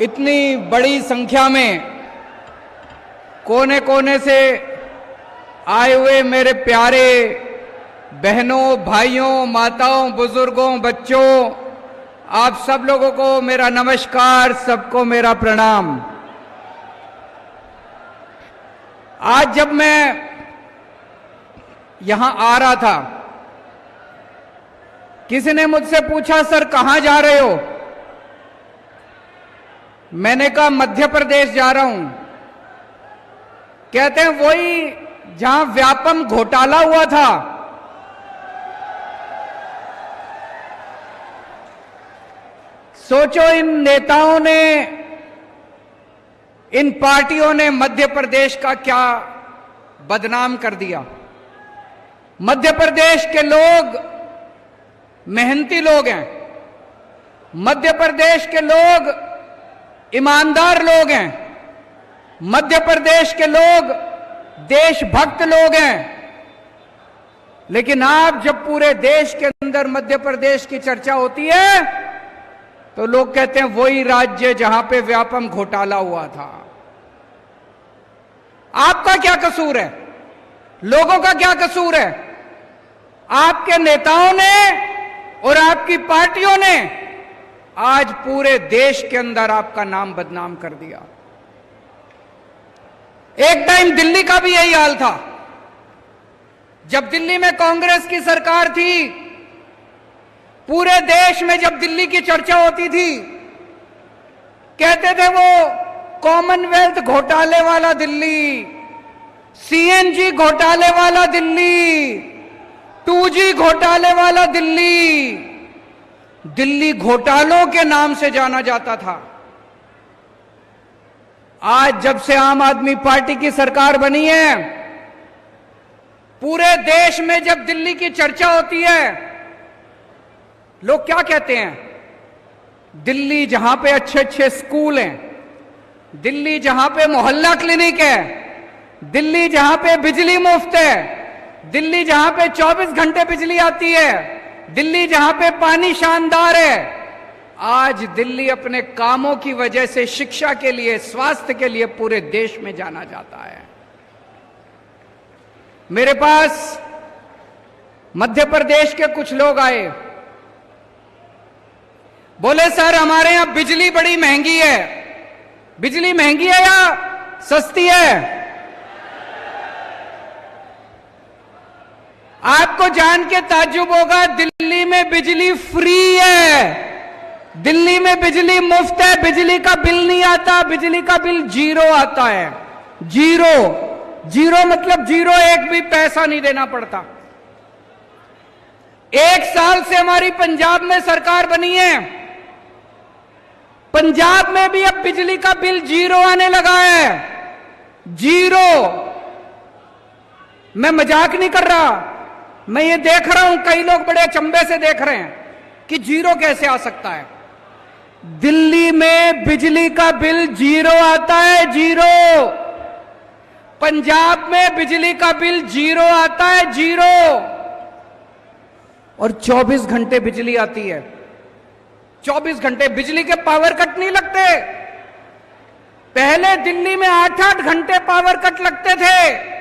इतनी बड़ी संख्या में कोने कोने से आए हुए मेरे प्यारे बहनों, भाइयों, माताओं, बुजुर्गों, बच्चों, आप सब लोगों को मेरा नमस्कार, सबको मेरा प्रणाम। आज जब मैं यहां आ रहा था, किसी ने मुझसे पूछा, सर कहां जा रहे हो? मैंने कहा मध्य प्रदेश जा रहा हूं। कहते हैं वही जहां व्यापम घोटाला हुआ था। सोचो, इन नेताओं ने, इन पार्टियों ने मध्य प्रदेश का क्या बदनाम कर दिया। मध्य प्रदेश के लोग मेहनती लोग हैं, मध्य प्रदेश के लोग ईमानदार लोग हैं, मध्य प्रदेश के लोग देशभक्त लोग हैं। लेकिन आप जब पूरे देश के अंदर मध्य प्रदेश की चर्चा होती है तो लोग कहते हैं वही राज्य जहां पे व्यापम घोटाला हुआ था। आपका क्या कसूर है? लोगों का क्या कसूर है? आपके नेताओं ने और आपकी पार्टियों ने आज पूरे देश के अंदर आपका नाम बदनाम कर दिया। एक टाइम दिल्ली का भी यही हाल था। जब दिल्ली में कांग्रेस की सरकार थी, पूरे देश में जब दिल्ली की चर्चा होती थी, कहते थे वो कॉमनवेल्थ घोटाले वाला दिल्ली, सीएनजी घोटाले वाला दिल्ली, 2G घोटाले वाला दिल्ली। दिल्ली घोटालों के नाम से जाना जाता था। आज जब से आम आदमी पार्टी की सरकार बनी है, पूरे देश में जब दिल्ली की चर्चा होती है, लोग क्या कहते हैं? दिल्ली जहां पे अच्छे अच्छे स्कूल हैं, दिल्ली जहां पे मोहल्ला क्लिनिक है, दिल्ली जहां पे बिजली मुफ्त है, दिल्ली जहां पे 24 घंटे बिजली आती है, दिल्ली जहां पे पानी शानदार है, आज दिल्ली अपने कामों की वजह से शिक्षा के लिए, स्वास्थ्य के लिए पूरे देश में जाना जाता है। मेरे पास मध्य प्रदेश के कुछ लोग आए, बोले सर हमारे यहां बिजली बड़ी महंगी है। बिजली महंगी है या सस्ती है? आपको जान के ताज्जुब होगा, दिल्ली में बिजली फ्री है, दिल्ली में बिजली मुफ्त है, बिजली का बिल नहीं आता, बिजली का बिल 0 आता है। 0 मतलब 0, एक भी पैसा नहीं देना पड़ता। 1 साल से हमारी पंजाब में सरकार बनी है, पंजाब में भी अब बिजली का बिल 0 आने लगा है। 0। मैं मजाक नहीं कर रहा, मैं ये देख रहा हूं, कई लोग बड़े अचंभे से देख रहे हैं कि 0 कैसे आ सकता है। दिल्ली में बिजली का बिल 0 आता है, 0। पंजाब में बिजली का बिल 0 आता है, 0। और 24 घंटे बिजली आती है। 24 घंटे बिजली के पावर कट नहीं लगते। पहले दिल्ली में 8-8 घंटे पावर कट लगते थे।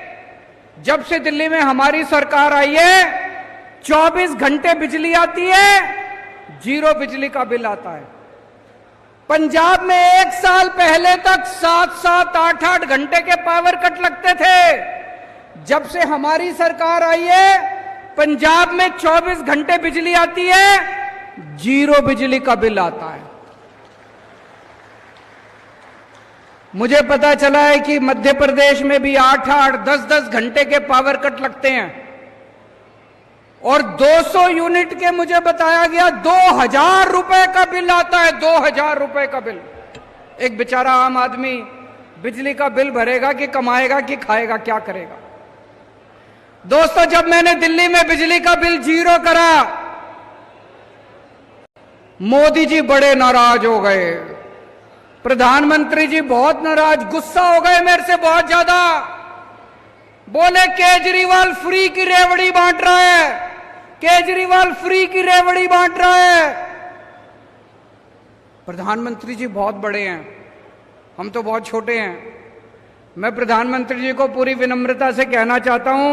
जब से दिल्ली में हमारी सरकार आई है, 24 घंटे बिजली आती है, 0 बिजली का बिल आता है। पंजाब में 1 साल पहले तक 7-7, 8-8 घंटे के पावर कट लगते थे। जब से हमारी सरकार आई है, पंजाब में 24 घंटे बिजली आती है, 0 बिजली का बिल आता है। मुझे पता चला है कि मध्य प्रदेश में भी 8-8, 10-10 घंटे के पावर कट लगते हैं और 200 यूनिट के मुझे बताया गया 2000 रुपए का बिल आता है। 2000 रुपए का बिल। एक बेचारा आम आदमी बिजली का बिल भरेगा कि कमाएगा कि खाएगा, क्या करेगा? दोस्तों, जब मैंने दिल्ली में बिजली का बिल 0 करा, मोदी जी बड़े नाराज हो गए, प्रधानमंत्री जी बहुत नाराज, गुस्सा हो गए मेरे से बहुत ज्यादा। बोले केजरीवाल फ्री की रेवड़ी बांट रहा है, केजरीवाल फ्री की रेवड़ी बांट रहा है। प्रधानमंत्री जी बहुत बड़े हैं, हम तो बहुत छोटे हैं। मैं प्रधानमंत्री जी को पूरी विनम्रता से कहना चाहता हूं,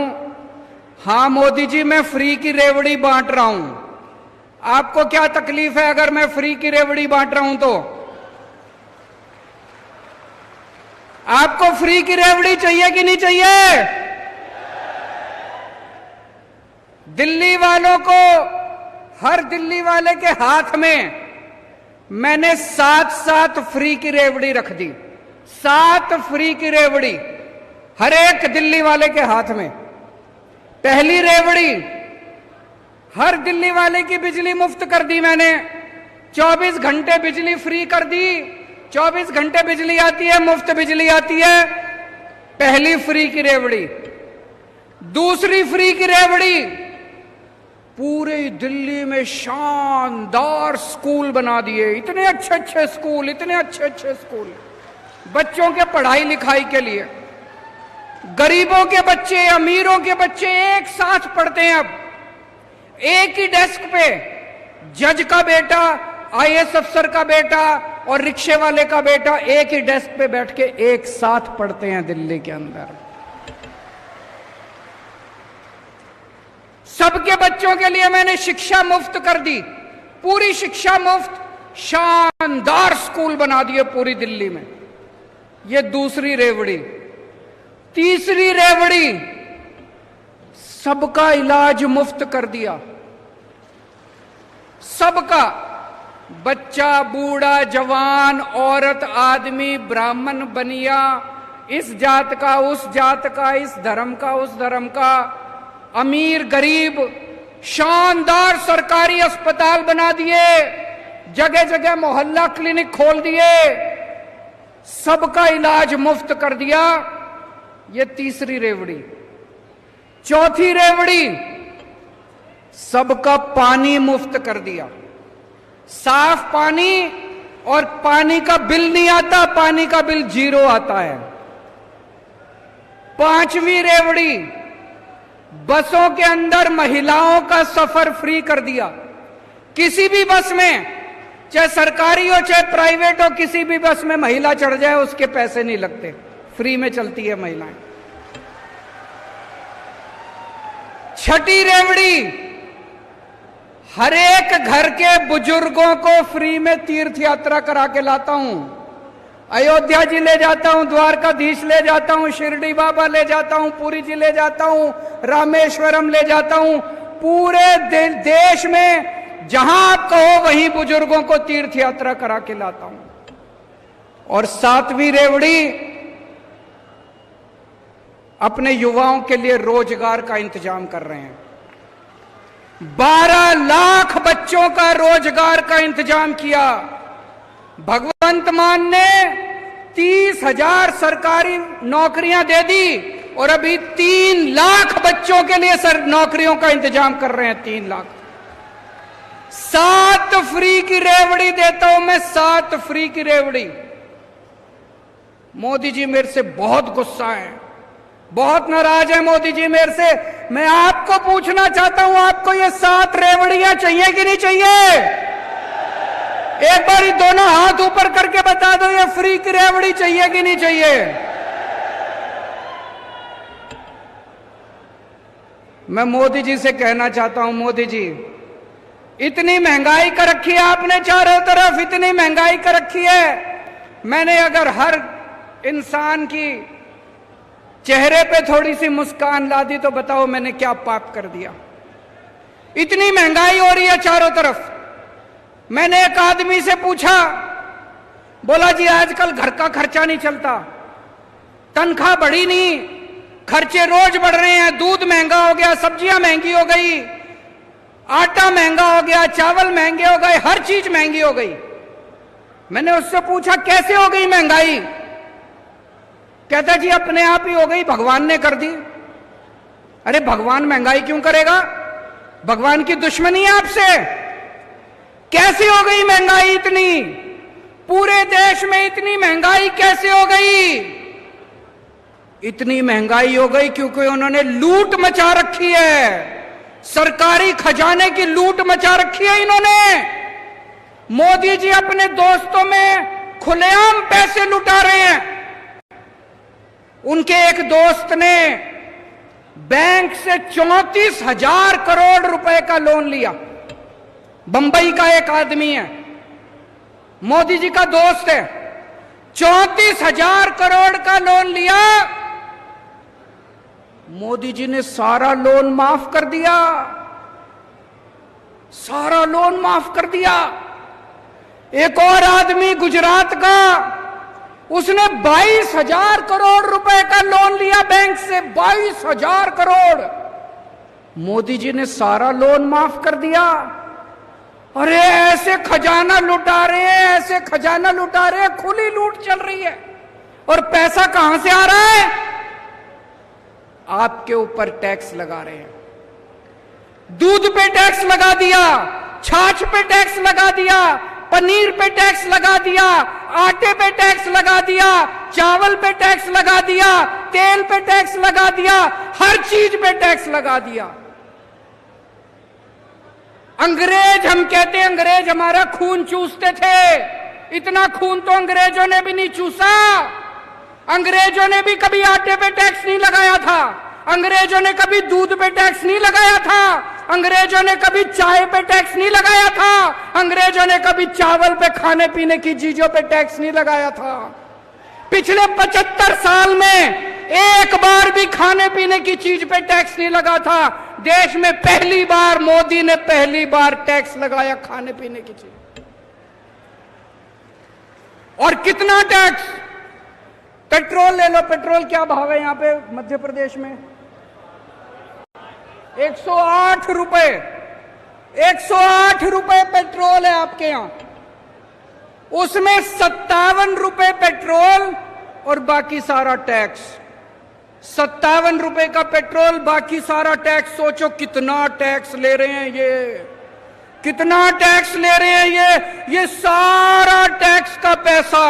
हां मोदी जी, मैं फ्री की रेवड़ी बांट रहा हूं। आपको क्या तकलीफ है अगर मैं फ्री की रेवड़ी बांट रहा हूं तो? आपको फ्री की रेवड़ी चाहिए कि नहीं चाहिए? दिल्ली वालों को, हर दिल्ली वाले के हाथ में मैंने 7 फ्री की रेवड़ी रख दी। 7 फ्री की रेवड़ी हर एक दिल्ली वाले के हाथ में। पहली रेवड़ी, हर दिल्ली वाले की बिजली मुफ्त कर दी मैंने। 24 घंटे बिजली फ्री कर दी। 24 घंटे बिजली आती है, मुफ्त बिजली आती है। पहली फ्री की रेवड़ी। दूसरी फ्री की रेवड़ी, पूरे दिल्ली में शानदार स्कूल बना दिए। इतने अच्छे अच्छे स्कूल, इतने अच्छे अच्छे स्कूल बच्चों के पढ़ाई लिखाई के लिए। गरीबों के बच्चे, अमीरों के बच्चे एक साथ पढ़ते हैं। अब एक ही डेस्क पे जज का बेटा, आईएएस अफसर का बेटा और रिक्शे वाले का बेटा एक ही डेस्क पे बैठ के एक साथ पढ़ते हैं दिल्ली के अंदर। सबके बच्चों के लिए मैंने शिक्षा मुफ्त कर दी, पूरी शिक्षा मुफ्त। शानदार स्कूल बना दिए पूरी दिल्ली में। ये दूसरी रेवड़ी। तीसरी रेवड़ी, सबका इलाज मुफ्त कर दिया। सबका, बच्चा, बूढ़ा, जवान, औरत, आदमी, ब्राह्मण, बनिया, इस जात का, उस जात का, इस धर्म का, उस धर्म का, अमीर, गरीब, शानदार सरकारी अस्पताल बना दिए। जगह जगह मोहल्ला क्लिनिक खोल दिए। सबका इलाज मुफ्त कर दिया। ये तीसरी रेवड़ी। चौथी रेवड़ी, सबका पानी मुफ्त कर दिया। साफ पानी, और पानी का बिल नहीं आता, पानी का बिल 0 आता है। पांचवी रेवड़ी, बसों के अंदर महिलाओं का सफर फ्री कर दिया। किसी भी बस में, चाहे सरकारी हो चाहे प्राइवेट हो, किसी भी बस में महिला चढ़ जाए उसके पैसे नहीं लगते, फ्री में चलती है महिलाएं। छठी रेवड़ी, हर एक घर के बुजुर्गों को फ्री में तीर्थ यात्रा करा के लाता हूं। अयोध्या जी ले जाता हूं, द्वारकाधीश ले जाता हूं, शिरडी बाबा ले जाता हूं, पुरी जी ले जाता हूं, रामेश्वरम ले जाता हूं। पूरे देश में जहां आप कहो वहीं बुजुर्गों को तीर्थ यात्रा करा के लाता हूं। और 7वीं रेवड़ी, अपने युवाओं के लिए रोजगार का इंतजाम कर रहे हैं। 12 लाख बच्चों का रोजगार का इंतजाम किया। भगवंत मान ने 30,000 सरकारी नौकरियां दे दी और अभी 3 लाख बच्चों के लिए नौकरियों का इंतजाम कर रहे हैं। 3 लाख। 7 फ्री की रेवड़ी देता हूं मैं, 7 फ्री की रेवड़ी। मोदी जी मेरे से बहुत गुस्सा है, बहुत नाराज है मोदी जी मेरे से। मैं आपको पूछना चाहता हूं, आपको ये 7 रेवड़ियां चाहिए कि नहीं चाहिए? एक बार ही दोनों हाथ ऊपर करके बता दो, ये फ्री की रेवड़ी चाहिए कि नहीं चाहिए? मैं मोदी जी से कहना चाहता हूं, मोदी जी, इतनी महंगाई कर रखी है आपने चारों तरफ, इतनी महंगाई कर रखी है। मैंने अगर हर इंसान की चेहरे पे थोड़ी सी मुस्कान ला दी तो बताओ मैंने क्या पाप कर दिया? इतनी महंगाई हो रही है चारों तरफ। मैंने एक आदमी से पूछा, बोला जी आजकल घर का खर्चा नहीं चलता, तनख्वाह बढ़ी नहीं, खर्चे रोज बढ़ रहे हैं। दूध महंगा हो गया, सब्जियां महंगी हो गई, आटा महंगा हो गया, चावल महंगे हो गए, हर चीज महंगी हो गई। मैंने उससे पूछा कैसे हो गई महंगाई? कहता जी अपने आप ही हो गई, भगवान ने कर दी। अरे भगवान महंगाई क्यों करेगा? भगवान की दुश्मनी है आपसे। कैसे हो गई महंगाई इतनी? पूरे देश में इतनी महंगाई कैसे हो गई? इतनी महंगाई हो गई क्योंकि उन्होंने लूट मचा रखी है, सरकारी खजाने की लूट मचा रखी है इन्होंने। मोदी जी अपने दोस्तों में खुलेआम पैसे लुटा रहे हैं। उनके एक दोस्त ने बैंक से 34,000 करोड़ रुपए का लोन लिया। बंबई का एक आदमी है, मोदी जी का दोस्त है, 34,000 करोड़ का लोन लिया। मोदी जी ने सारा लोन माफ कर दिया, सारा लोन माफ कर दिया। एक और आदमी गुजरात का, उसने 22,000 करोड़ रुपए का लोन लिया बैंक से, 22,000 करोड़। मोदी जी ने सारा लोन माफ कर दिया। अरे ऐसे खजाना लुटा रहे हैं, ऐसे खजाना लुटा रहे हैं, खुली लूट चल रही है। और पैसा कहां से आ रहा है? आपके ऊपर टैक्स लगा रहे हैं। दूध पे टैक्स लगा दिया, छाछ पे टैक्स लगा दिया, पनीर पे टैक्स लगा दिया, आटे पे टैक्स लगा दिया, चावल पे टैक्स लगा दिया, तेल पे टैक्स लगा दिया, हर चीज पे टैक्स लगा दिया। अंग्रेज, हम कहते हैं अंग्रेज हमारा खून चूसते थे, इतना खून तो अंग्रेजों ने भी नहीं चूसा। अंग्रेजों ने भी कभी आटे पे टैक्स नहीं लगाया था, अंग्रेजों ने कभी दूध पे टैक्स नहीं लगाया था, अंग्रेजों ने कभी चाय पे टैक्स नहीं लगाया था, अंग्रेजों ने कभी चावल पे, खाने पीने की चीजों पे टैक्स नहीं लगाया था। पिछले 75 साल में एक बार भी खाने पीने की चीज पे टैक्स नहीं लगा था। देश में पहली बार मोदी ने पहली बार टैक्स लगाया खाने पीने की चीज। और कितना टैक्स? पेट्रोल ले लो, पेट्रोल क्या भाव है यहां पे मध्य प्रदेश में? 108 रुपए, 108 रुपए पेट्रोल है आपके यहां। उसमें 57 रुपए पेट्रोल और बाकी सारा टैक्स। 57 रुपए का पेट्रोल, बाकी सारा टैक्स। सोचो कितना टैक्स ले रहे हैं ये, कितना टैक्स ले रहे हैं ये सारा टैक्स का पैसा,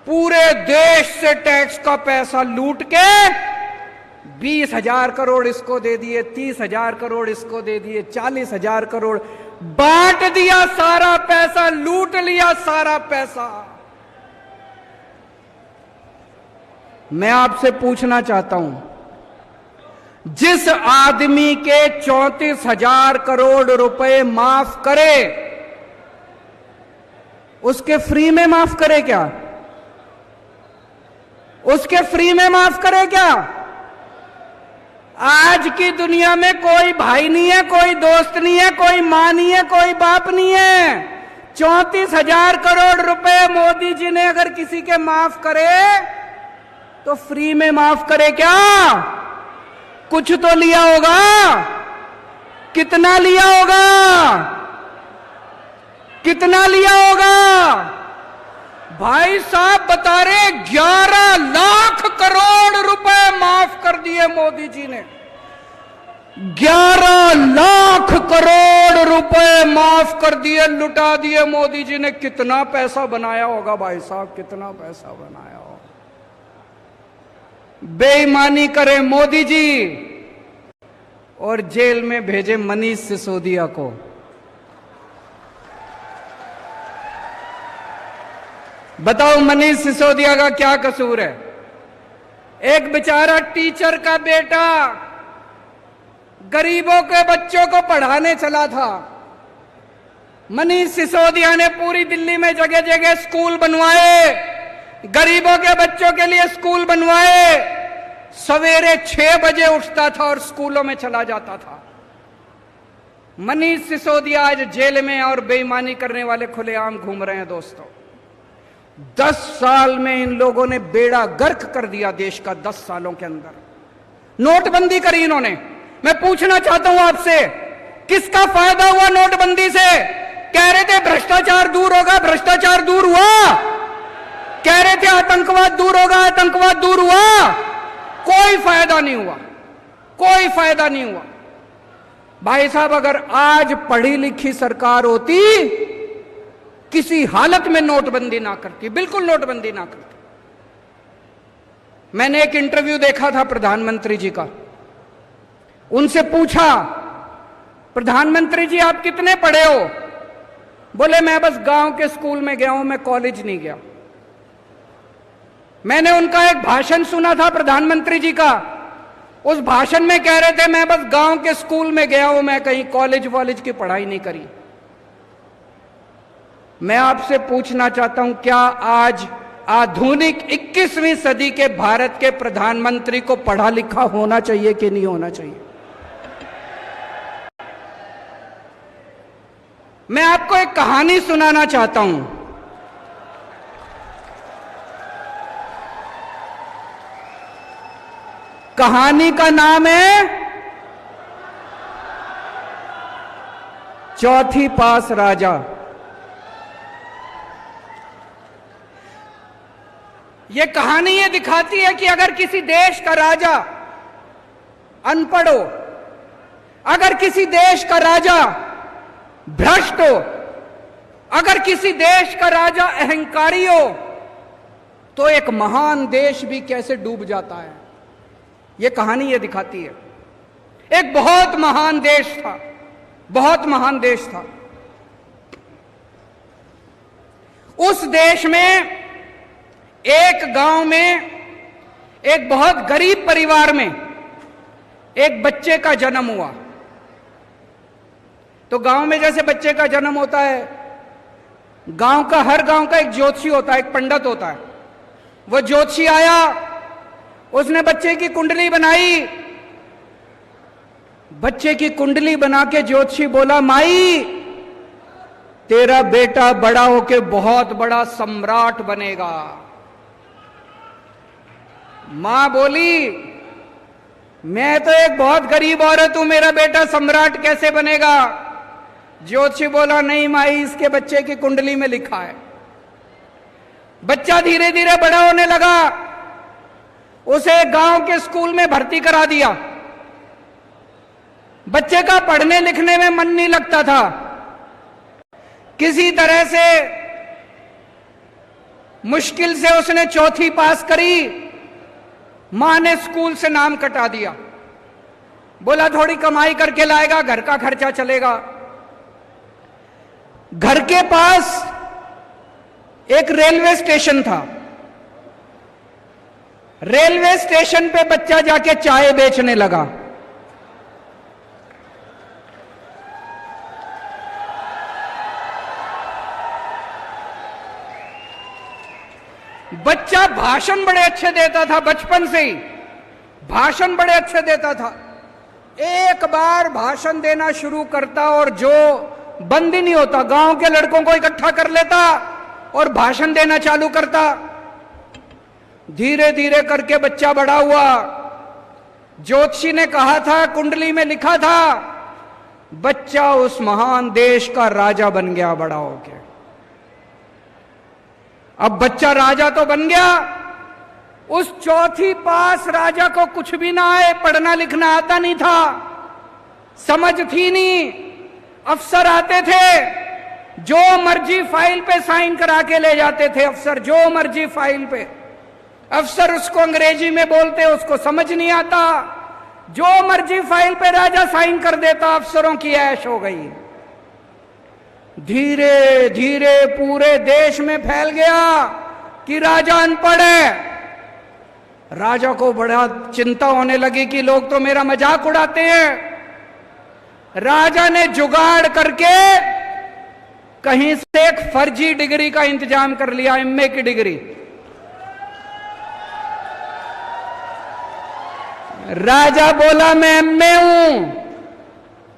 पूरे देश से टैक्स का पैसा लूट के 20,000 करोड़ इसको दे दिए, 30,000 करोड़ इसको दे दिए, 40,000 करोड़ बांट दिया, सारा पैसा लूट लिया, सारा पैसा। मैं आपसे पूछना चाहता हूं, जिस आदमी के 34,000 करोड़ रुपए माफ करे, उसके फ्री में माफ करे क्या? उसके फ्री में माफ करे क्या? आज की दुनिया में कोई भाई नहीं है, कोई दोस्त नहीं है, कोई मां नहीं है, कोई बाप नहीं है। 34,000 करोड़ रुपए मोदी जी ने अगर किसी के माफ करे तो फ्री में माफ करे क्या? कुछ तो लिया होगा। कितना लिया होगा? कितना लिया होगा? भाई साहब बता रहे 11 लाख करोड़ रुपए माफ कर दिए मोदी जी ने। 11 लाख करोड़ रुपए माफ कर दिए, लुटा दिए मोदी जी ने। कितना पैसा बनाया होगा भाई साहब, कितना पैसा बनाया होगा। बेईमानी करे मोदी जी और जेल में भेजे मनीष सिसोदिया को। बताओ मनीष सिसोदिया का क्या कसूर है? एक बेचारा टीचर का बेटा गरीबों के बच्चों को पढ़ाने चला था। मनीष सिसोदिया ने पूरी दिल्ली में जगह जगह स्कूल बनवाए, गरीबों के बच्चों के लिए स्कूल बनवाए। सवेरे 6 बजे उठता था और स्कूलों में चला जाता था। मनीष सिसोदिया आज जेल में और बेईमानी करने वाले खुलेआम घूम रहे हैं। दोस्तों 10 साल में इन लोगों ने बेड़ा गर्क कर दिया देश का। 10 सालों के अंदर नोटबंदी करी इन्होंने। मैं पूछना चाहता हूं आपसे, किसका फायदा हुआ नोटबंदी से? कह रहे थे भ्रष्टाचार दूर होगा, भ्रष्टाचार दूर हुआ। कह रहे थे आतंकवाद दूर होगा, आतंकवाद दूर हुआ। कोई फायदा नहीं हुआ, कोई फायदा नहीं हुआ। भाई साहब अगर आज पढ़ी लिखी सरकार होती, किसी हालत में नोटबंदी ना करती, बिल्कुल नोटबंदी ना करती। मैंने एक इंटरव्यू देखा था प्रधानमंत्री जी का। उनसे पूछा, प्रधानमंत्री जी आप कितने पढ़े हो? बोले मैं बस गांव के स्कूल में गया हूं, मैं कॉलेज नहीं गया। मैंने उनका एक भाषण सुना था प्रधानमंत्री जी का, उस भाषण में कह रहे थे मैं बस गांव के स्कूल में गया हूं, मैं कहीं कॉलेज वॉलेज की पढ़ाई नहीं करी। मैं आपसे पूछना चाहता हूं, क्या आज आधुनिक 21वीं सदी के भारत के प्रधानमंत्री को पढ़ा लिखा होना चाहिए कि नहीं होना चाहिए? मैं आपको एक कहानी सुनाना चाहता हूं। कहानी का नाम है चौथी पास राजा। यह कहानी ये दिखाती है कि अगर किसी देश का राजा अनपढ़ हो, अगर किसी देश का राजा भ्रष्ट हो, अगर किसी देश का राजा अहंकारी हो, तो एक महान देश भी कैसे डूब जाता है। यह कहानी ये दिखाती है। एक बहुत महान देश था, बहुत महान देश था। उस देश में एक गांव में एक बहुत गरीब परिवार में एक बच्चे का जन्म हुआ। तो गांव में जैसे बच्चे का जन्म होता है, हर गांव का एक ज्योतिषी होता है, एक पंडित होता है। वो ज्योतिषी आया, उसने बच्चे की कुंडली बनाई। बच्चे की कुंडली बना के ज्योतिषी बोला, माई तेरा बेटा बड़ा होके बहुत बड़ा सम्राट बनेगा। मां बोली, मैं तो एक बहुत गरीब औरत हूं, मेरा बेटा सम्राट कैसे बनेगा? ज्योतिषी बोला, नहीं माई, इसके बच्चे की कुंडली में लिखा है। बच्चा धीरे धीरे बड़ा होने लगा, उसे गांव के स्कूल में भर्ती करा दिया। बच्चे का पढ़ने लिखने में मन नहीं लगता था। किसी तरह से मुश्किल से उसने चौथी पास करी। मां ने स्कूल से नाम कटा दिया। बोला थोड़ी कमाई करके लाएगा, घर का खर्चा चलेगा। घर के पास एक रेलवे स्टेशन था। रेलवे स्टेशन पे बच्चा जाके चाय बेचने लगा। बच्चा भाषण बड़े अच्छे देता था, बचपन से ही भाषण बड़े अच्छे देता था। एक बार भाषण देना शुरू करता और जो बंद ही नहीं होता, गांव के लड़कों को इकट्ठा कर लेता और भाषण देना चालू करता। धीरे धीरे करके बच्चा बड़ा हुआ। ज्योतिषी ने कहा था, कुंडली में लिखा था, बच्चा उस महान देश का राजा बन गया बड़ा होके। अब बच्चा राजा तो बन गया, उस चौथी पास राजा को कुछ भी ना आए, पढ़ना लिखना आता नहीं था, समझ थी नहीं। अफसर आते थे, जो मर्जी फाइल पे साइन करा के ले जाते थे अफसर, जो मर्जी फाइल पे। अफसर उसको अंग्रेजी में बोलते, उसको समझ नहीं आता। जो मर्जी फाइल पे राजा साइन कर देता, अफसरों की ऐश हो गई। धीरे धीरे पूरे देश में फैल गया कि राजा अनपढ़ है। राजा को बड़ा चिंता होने लगी कि लोग तो मेरा मजाक उड़ाते हैं। राजा ने जुगाड़ करके कहीं से एक फर्जी डिग्री का इंतजाम कर लिया, एमए की डिग्री। राजा बोला मैं एमए हूं।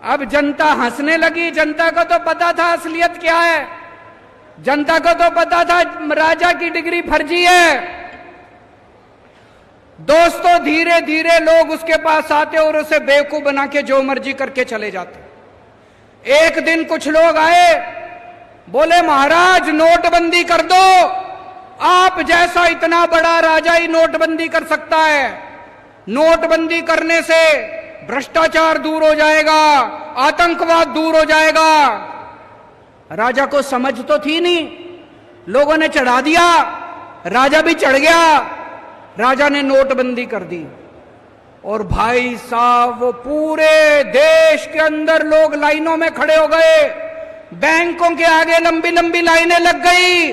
अब जनता हंसने लगी। जनता को तो पता था असलियत क्या है, जनता को तो पता था राजा की डिग्री फर्जी है। दोस्तों, धीरे धीरे लोग उसके पास आते और उसे बेवकूफ बना के जो मर्जी करके चले जाते। एक दिन कुछ लोग आए, बोले महाराज नोटबंदी कर दो, आप जैसा इतना बड़ा राजा ही नोटबंदी कर सकता है। नोटबंदी करने से भ्रष्टाचार दूर हो जाएगा, आतंकवाद दूर हो जाएगा। राजा को समझ तो थी नहीं, लोगों ने चढ़ा दिया, राजा भी चढ़ गया। राजा ने नोटबंदी कर दी और भाई साहब वो पूरे देश के अंदर लोग लाइनों में खड़े हो गए। बैंकों के आगे लंबी लंबी लाइनें लग गई,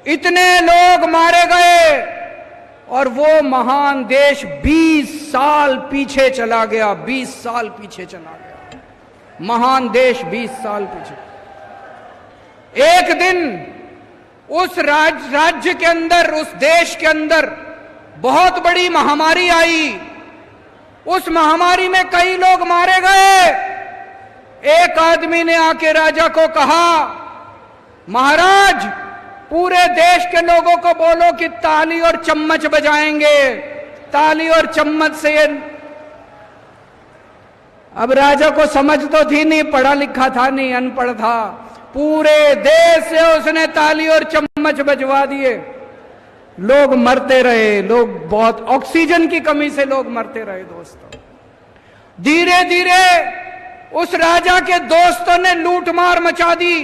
इतने लोग मारे गए और वो महान देश 20 साल पीछे चला गया। 20 साल पीछे चला गया महान देश, 20 साल पीछे। एक दिन उस राज्य के अंदर, उस देश के अंदर बहुत बड़ी महामारी आई। उस महामारी में कई लोग मारे गए। एक आदमी ने आके राजा को कहा, महाराज पूरे देश के लोगों को बोलो कि ताली और चम्मच बजाएंगे, ताली और चम्मच से ये। अब राजा को समझ तो थी नहीं, पढ़ा लिखा था नहीं, अनपढ़ था। पूरे देश से उसने ताली और चम्मच बजवा दिए। लोग मरते रहे, लोग बहुत ऑक्सीजन की कमी से लोग मरते रहे दोस्तों। धीरे धीरे उस राजा के दोस्तों ने लूटमार मचा दी।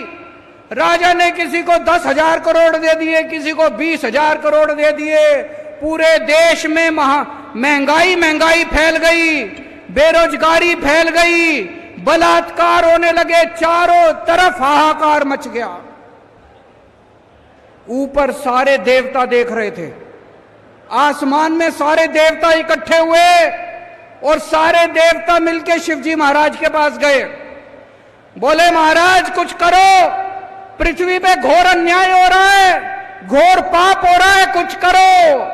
राजा ने किसी को 10,000 करोड़ दे दिए, किसी को 20,000 करोड़ दे दिए। पूरे देश में महंगाई फैल गई, बेरोजगारी फैल गई, बलात्कार होने लगे, चारों तरफ हाहाकार मच गया। ऊपर सारे देवता देख रहे थे, आसमान में सारे देवता इकट्ठे हुए और सारे देवता मिलके शिवजी महाराज के पास गए। बोले, महाराज कुछ करो, पृथ्वी पे घोर अन्याय हो रहा है, घोर पाप हो रहा है, कुछ करो।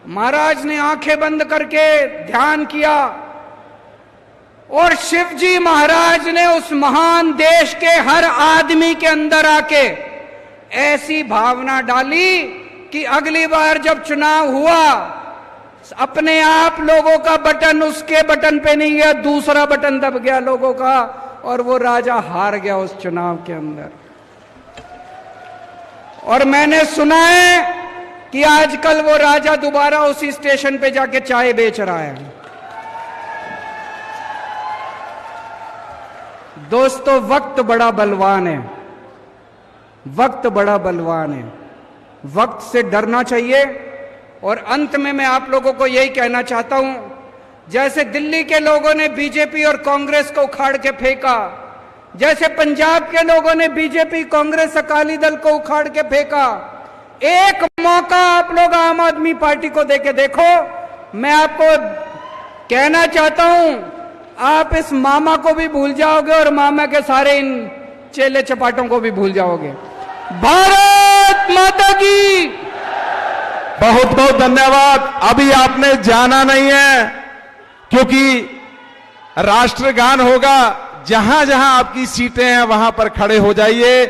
महाराज ने आंखें बंद करके ध्यान किया और शिवजी महाराज ने उस महान देश के हर आदमी के अंदर आके ऐसी भावना डाली कि अगली बार जब चुनाव हुआ, अपने आप लोगों का बटन उसके बटन पे नहीं गया, दूसरा बटन दब गया लोगों का और वो राजा हार गया उस चुनाव के अंदर। और मैंने सुना है कि आजकल वो राजा दोबारा उसी स्टेशन पे जाके चाय बेच रहा है। दोस्तों, वक्त बड़ा बलवान है, वक्त बड़ा बलवान है, वक्त से डरना चाहिए। और अंत में मैं आप लोगों को यही कहना चाहता हूं, जैसे दिल्ली के लोगों ने बीजेपी और कांग्रेस को उखाड़ के फेंका, जैसे पंजाब के लोगों ने बीजेपी, कांग्रेस, अकाली दल को उखाड़ के फेंका, एक मौका आप लोग आम आदमी पार्टी को देके देखो। मैं आपको कहना चाहता हूं, आप इस मामा को भी भूल जाओगे और मामा के सारे इन चेले चपाटों को भी भूल जाओगे। भारत माता की। बहुत बहुत धन्यवाद। अभी आपने जाना नहीं है, क्योंकि राष्ट्रगान होगा। जहां जहां आपकी सीटें हैं वहां पर खड़े हो जाइए।